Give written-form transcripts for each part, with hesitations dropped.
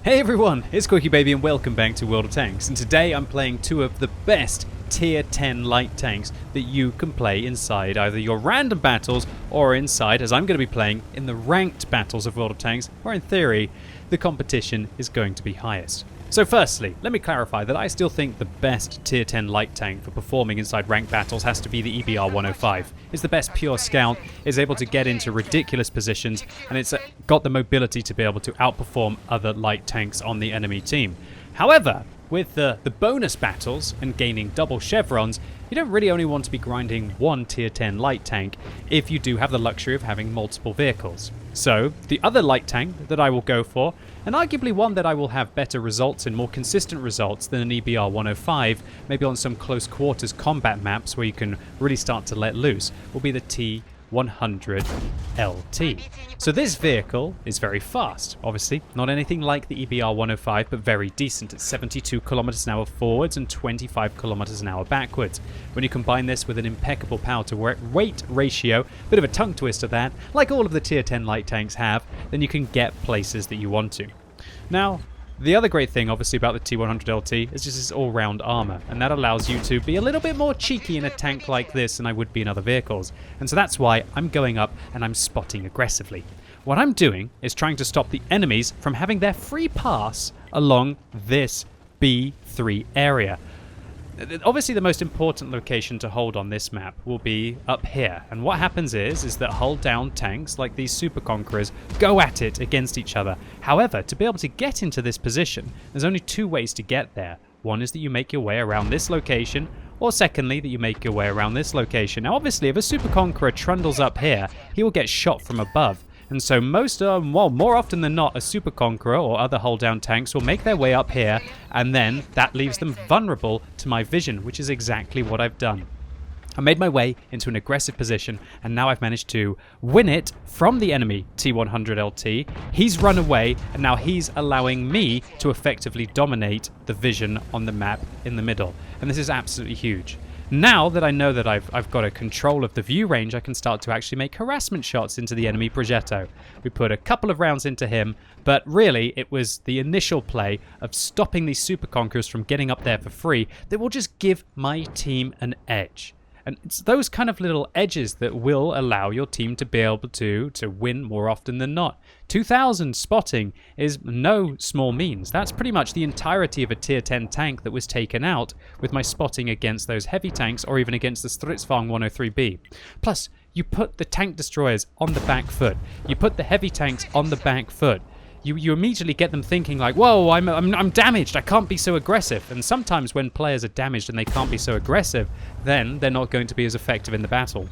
Hey everyone, it's QuickyBaby and welcome back to World of Tanks, and today I'm playing two of the best tier 10 light tanks that you can play inside either your random battles or inside, as I'm going to be playing, in the ranked battles of World of Tanks, where in theory the competition is going to be highest. So firstly, let me clarify that I still think the best tier 10 light tank for performing inside ranked battles has to be the EBR 105. It's the best pure scout, is able to get into ridiculous positions, and it's got the mobility to be able to outperform other light tanks on the enemy team. However, with the bonus battles and gaining double chevrons, you don't really only want to be grinding one tier 10 light tank if you do have the luxury of having multiple vehicles. So, the other light tank that I will go for, and arguably one that I will have better results and more consistent results than an EBR 105, maybe on some close quarters combat maps where you can really start to let loose, will be the T10 LT. So this vehicle is very fast, obviously not anything like the EBR 105, but very decent at 72 kilometers an hour forwards and 25 kilometers an hour backwards. When you combine this with an impeccable power to weight ratio, bit of a tongue twister that, like all of the tier 10 light tanks have, then you can get places that you want to. Now, the other great thing, obviously, about the T10 LT is just its all-round armor, and that allows you to be a little bit more cheeky in a tank like this than I would be in other vehicles. And so that's why I'm going up and I'm spotting aggressively. What I'm doing is trying to stop the enemies from having their free pass along this B3 area. Obviously, the most important location to hold on this map will be up here, and what happens is that hull down tanks like these super conquerors go at it against each other. However, to be able to get into this position, there's only two ways to get there. One is that you make your way around this location, or secondly, that you make your way around this location. Now obviously, if a super conqueror trundles up here, he will get shot from above. And so more often than not, a super conqueror or other hull down tanks will make their way up here, and then that leaves them vulnerable to my vision, which is exactly what I've done. I made my way into an aggressive position, and now I've managed to win it from the enemy T10 LT. He's run away, and now he's allowing me to effectively dominate the vision on the map in the middle. And this is absolutely huge. Now that I know that I've got a control of the view range, I can start to actually make harassment shots into the enemy Progetto. We put a couple of rounds into him, but really it was the initial play of stopping these super conquerors from getting up there for free that will just give my team an edge. And it's those kind of little edges that will allow your team to be able to win more often than not. 2,000 spotting is no small means. That's pretty much the entirety of a tier 10 tank that was taken out with my spotting against those heavy tanks or even against the Stridsvagn 103B. Plus, you put the tank destroyers on the back foot. You put the heavy tanks on the back foot. You immediately get them thinking like, whoa, I'm damaged, I can't be so aggressive. And sometimes when players are damaged and they can't be so aggressive, then they're not going to be as effective in the battle.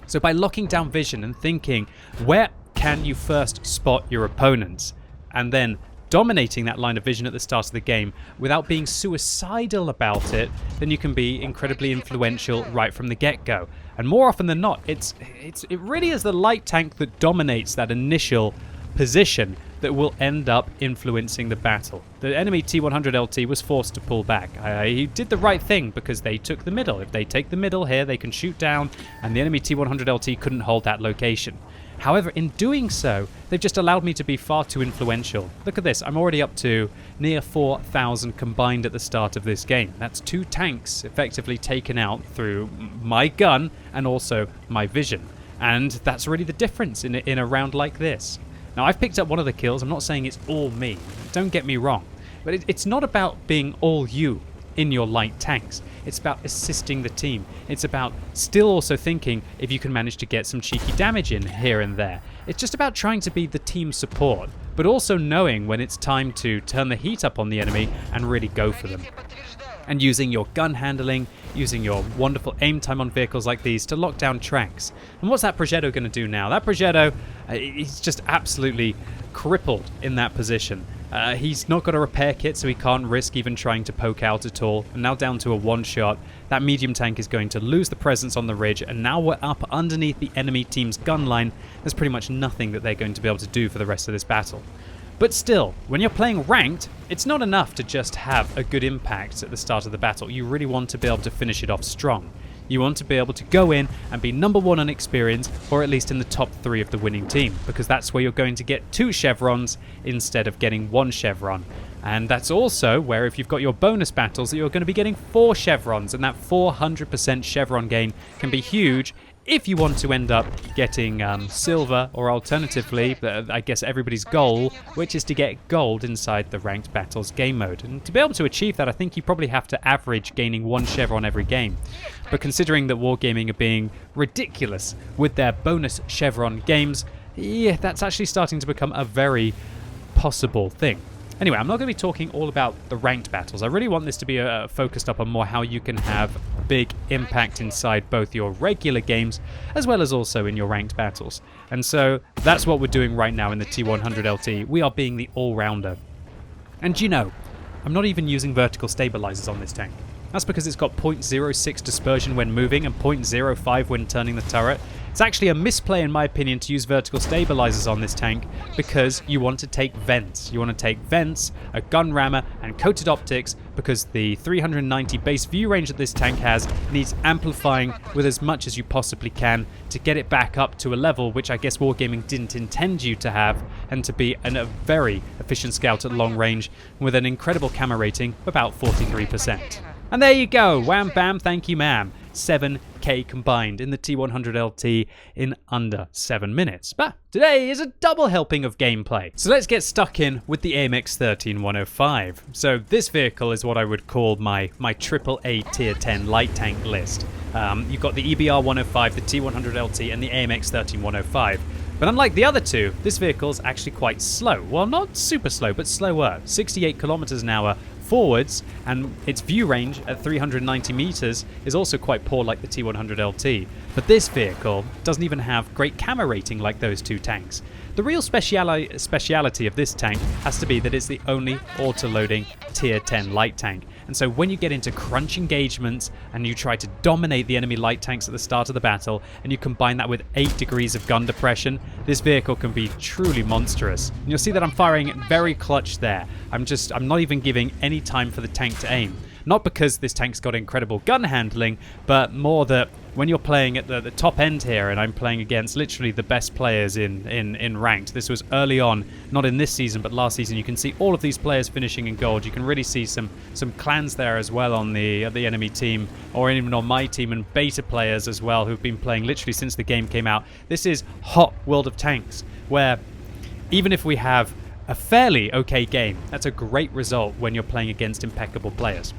So by locking down vision and thinking, where can you first spot your opponents? And then dominating that line of vision at the start of the game without being suicidal about it, then you can be incredibly influential right from the get-go. And more often than not, it really is the light tank that dominates that initial position that will end up influencing the battle. The enemy T10 LT was forced to pull back. He did the right thing because they took the middle. If they take the middle here, they can shoot down, and the enemy T10 LT couldn't hold that location. However, in doing so, they've just allowed me to be far too influential. Look at this, I'm already up to near 4,000 combined at the start of this game. That's two tanks effectively taken out through my gun and also my vision. And that's really the difference in a round like this. Now, I've picked up one of the kills. I'm not saying it's all me. Don't get me wrong. But it's not about being all you in your light tanks. It's about assisting the team. It's about still also thinking if you can manage to get some cheeky damage in here and there. It's just about trying to be the team support, but also knowing when it's time to turn the heat up on the enemy and really go for them. And using your gun handling, using your wonderful aim time on vehicles like these to lock down tracks. And what's that Progetto going to do now? That Progetto, he's just absolutely crippled in that position. He's not got a repair kit, so he can't risk even trying to poke out at all. And now down to a one-shot. That medium tank is going to lose the presence on the ridge, and now we're up underneath the enemy team's gun line. There's pretty much nothing that they're going to be able to do for the rest of this battle. But still, when you're playing ranked, it's not enough to just have a good impact at the start of the battle. You really want to be able to finish it off strong. You want to be able to go in and be number 1 on experience, or at least in the top 3 of the winning team, because that's where you're going to get 2 chevrons instead of getting 1 chevron. And that's also where, if you've got your bonus battles, that you're going to be getting 4 chevrons, and that 400% chevron gain can be huge if you want to end up getting silver, or alternatively, I guess everybody's goal, which is to get gold inside the ranked battles game mode. And to be able to achieve that, I think you probably have to average gaining 1 chevron every game. But considering that Wargaming are being ridiculous with their bonus chevron games, yeah, that's actually starting to become a very possible thing. Anyway, I'm not going to be talking all about the ranked battles. I really want this to be focused up on more how you can have big impact inside both your regular games as well as also in your ranked battles. And so that's what we're doing right now in the T100 LT. We are being the all-rounder. And you know, I'm not even using vertical stabilizers on this tank. That's because it's got 0.06 dispersion when moving and 0.05 when turning the turret. It's actually a misplay, in my opinion, to use vertical stabilizers on this tank because you want to take vents. You want to take vents, a gun rammer, and coated optics because the 390 base view range that this tank has needs amplifying with as much as you possibly can to get it back up to a level which I guess Wargaming didn't intend you to have, and to be a very efficient scout at long range with an incredible camo rating of about 43%. And there you go, wham bam, thank you ma'am. 7k combined in the T100 LT in under 7 minutes. But today is a double helping of gameplay. So let's get stuck in with the AMX 13105. So this vehicle is what I would call my AAA tier 10 light tank list. You've got the EBR 105, the T100 LT, and the AMX 13105. But unlike the other two, this vehicle is actually quite slow. Well, not super slow, but slower. 68 kilometers an hour forwards, and its view range at 390 meters is also quite poor like the T100 LT. But this vehicle doesn't even have great camo rating like those two tanks. The real speciality of this tank has to be that it's the only auto-loading tier 10 light tank. And so when you get into crunch engagements and you try to dominate the enemy light tanks at the start of the battle, and you combine that with 8 degrees of gun depression, this vehicle can be truly monstrous. And you'll see that I'm firing very clutch there. I'm not even giving any time for the tank to aim. Not because this tank's got incredible gun handling, but more that when you're playing at the top end here, and I'm playing against literally the best players in ranked. This was early on, not in this season, but last season. You can see all of these players finishing in gold. You can really see some clans there as well on the enemy team, or even on my team, and beta players as well who've been playing literally since the game came out. This is hot World of Tanks, where even if we have a fairly okay game, that's a great result when you're playing against impeccable players.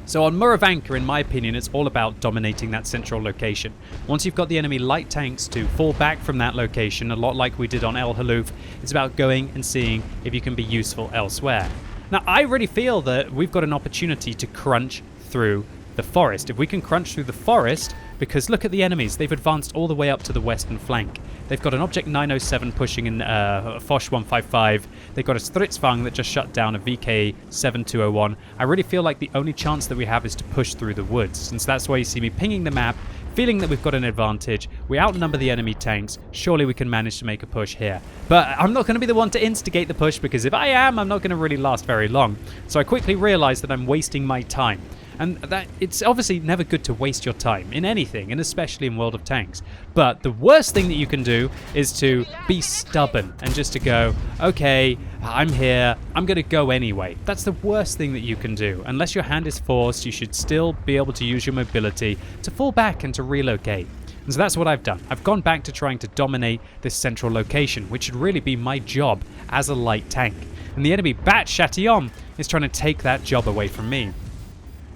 So on Muravanka, in my opinion, it's all about dominating that central location. Once you've got the enemy light tanks to fall back from that location, a lot like we did on El Haluf, it's about going and seeing if you can be useful elsewhere. Now, I really feel that we've got an opportunity to crunch through the forest. If we can crunch through the forest, because look at the enemies, they've advanced all the way up to the western flank. They've got an Object 907 pushing in Foch 155. They've got a Stritzfang that just shut down a VK 7201. I really feel like the only chance that we have is to push through the woods. And so that's why you see me pinging the map, feeling that we've got an advantage. We outnumber the enemy tanks. Surely we can manage to make a push here. But I'm not going to be the one to instigate the push, because if I am, I'm not going to really last very long. So I quickly realized that I'm wasting my time. And that it's obviously never good to waste your time in anything, and especially in World of Tanks. But the worst thing that you can do is to be stubborn and just to go, okay, I'm here, I'm going to go anyway. That's the worst thing that you can do. Unless your hand is forced, you should still be able to use your mobility to fall back and to relocate. And so that's what I've done. I've gone back to trying to dominate this central location, which should really be my job as a light tank. And the enemy Bat Chatillon is trying to take that job away from me.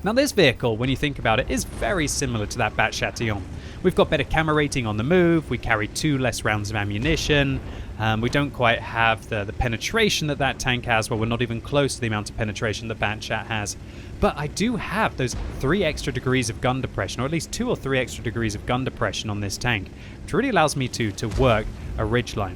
Now this vehicle, when you think about it, is very similar to that Bat Chatillon. We've got better camo rating on the move, we carry 2 less rounds of ammunition, we don't quite have the penetration that tank has. Well, we're not even close to the amount of penetration that Bat Chat has. But I do have those 3 extra degrees of gun depression, or at least 2 or 3 extra degrees of gun depression on this tank, which really allows me to work a ridgeline.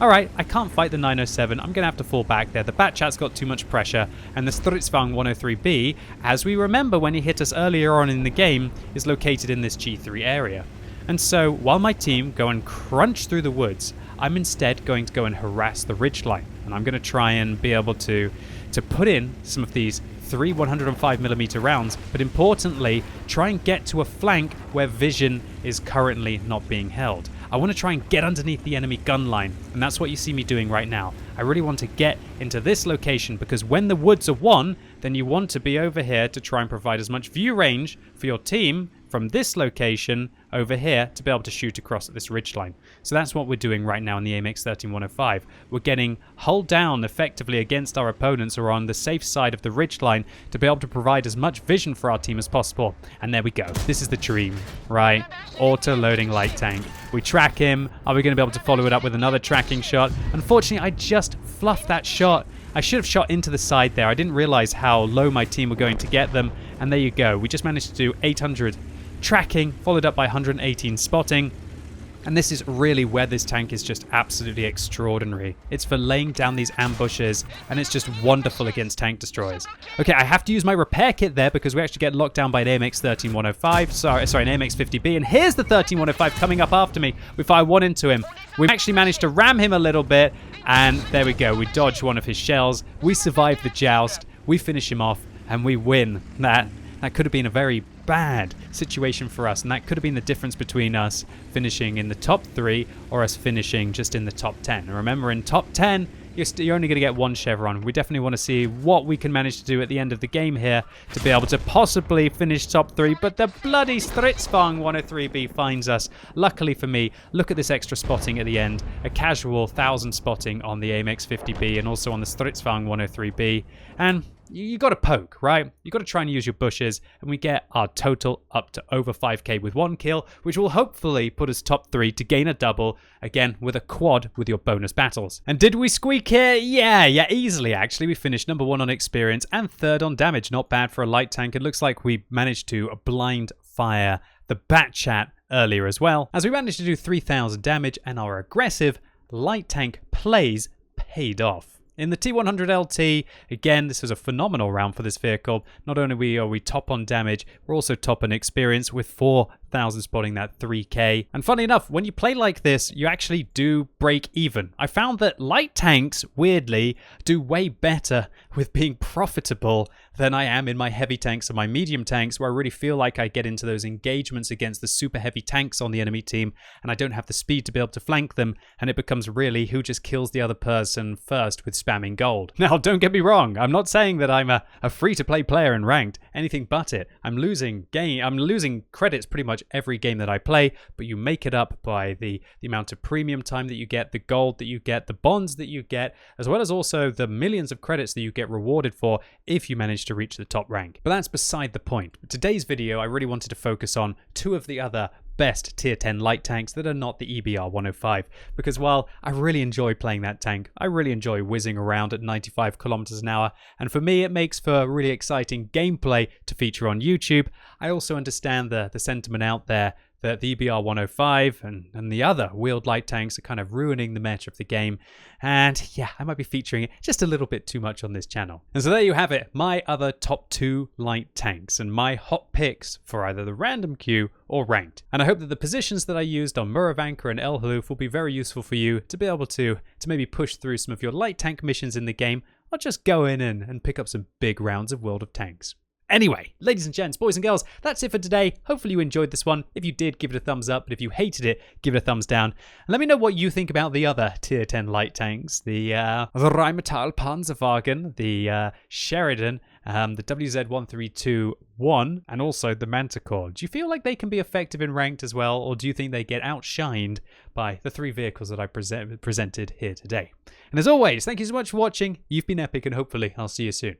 Alright, I can't fight the 907, I'm going to have to fall back there. The Batchat's got too much pressure, and the Stritzfang 103B, as we remember when he hit us earlier on in the game, is located in this G3 area. And so, while my team go and crunch through the woods, I'm instead going to go and harass the ridgeline. And I'm going to try and be able to to put in some of these 3 105mm rounds, but importantly, try and get to a flank where vision is currently not being held. I want to try and get underneath the enemy gun line, and that's what you see me doing right now. I really want to get into this location because when the woods are won, then you want to be over here to try and provide as much view range for your team from this location over here to be able to shoot across at this ridgeline. So that's what we're doing right now in the AMX 13105. We're getting hull down effectively against our opponents or on the safe side of the ridgeline to be able to provide as much vision for our team as possible. And there we go. This is the dream, right? Auto-loading light tank. We track him. Are we going to be able to follow it up with another tracking shot? Unfortunately, I just fluffed that shot. I should have shot into the side there. I didn't realize how low my team were going to get them. And there you go. We just managed to do 800 tracking, followed up by 118 spotting. And this is really where this tank is just absolutely extraordinary. It's for laying down these ambushes, and it's just wonderful against tank destroyers. Okay, I have to use my repair kit there because we actually get locked down by an AMX 13105. Sorry, an AMX 50B. And here's the 13105 coming up after me. We fire one into him. We actually managed to ram him a little bit, and there we go. We dodged one of his shells. We survived the joust. We finish him off, and we win. That could have been a very bad situation for us, and that could have been the difference between us finishing in the top 3 or us finishing just in the top 10. And remember, in top 10, you're only going to get one chevron. We definitely want to see what we can manage to do at the end of the game here to be able to possibly finish top 3, but the bloody Stridsvagn 103B finds us. Luckily for me, look at this extra spotting at the end. A casual 1000 spotting on the AMX 50B and also on the Stridsvagn 103B. And you got to poke, right? You got to try and use your bushes, and we get our total up to over 5k with 1 kill, which will hopefully put us top 3 to gain a double, again with a quad with your bonus battles. And did we squeak here? Yeah, easily actually. We finished number 1 on experience and 3rd on damage. Not bad for a light tank. It looks like we managed to blind fire the bat chat earlier as well, as we managed to do 3000 damage, and our aggressive light tank plays paid off. In the T100 LT, again, this was a phenomenal round for this vehicle. Not only are we top on damage, we're also top on experience with 4,000 spotting that 3k. And funny enough, when you play like this, you actually do break even. I found that light tanks, weirdly, do way better with being profitable than I am in my heavy tanks and my medium tanks, where I really feel like I get into those engagements against the super heavy tanks on the enemy team, and I don't have the speed to be able to flank them, and it becomes really who just kills the other person first with spamming gold. Now, don't get me wrong, I'm not saying that I'm a free-to-play player in ranked, anything but it. I'm losing credits pretty much every game that I play, but you make it up by the amount of premium time that you get, the gold that you get, the bonds that you get, as well as also the millions of credits that you get rewarded for if you manage to reach the top rank. But that's beside the point. Today's video, I really wanted to focus on 2 of the other best tier 10 light tanks that are not the EBR 105, because while I really enjoy playing that tank, I really enjoy whizzing around at 95 kilometers an hour, and for me it makes for really exciting gameplay to feature on YouTube. I also understand the sentiment out there that the EBR 105 and the other wheeled light tanks are kind of ruining the meta of the game. And yeah, I might be featuring it just a little bit too much on this channel. And so there you have it, my other top 2 light tanks and my hot picks for either the random queue or ranked. And I hope that the positions that I used on Muravanka and El Haloof will be very useful for you to be able to maybe push through some of your light tank missions in the game, or just go in and pick up some big rounds of World of Tanks. Anyway, ladies and gents, boys and girls, that's it for today. Hopefully you enjoyed this one. If you did, give it a thumbs up. But if you hated it, give it a thumbs down. And let me know what you think about the other tier 10 light tanks. The Rheinmetall Panzerwagen, the Sheridan, the WZ-1321, and also the Manticore. Do you feel like they can be effective in ranked as well? Or do you think they get outshined by the 3 vehicles that I presented here today? And as always, thank you so much for watching. You've been epic, and hopefully I'll see you soon.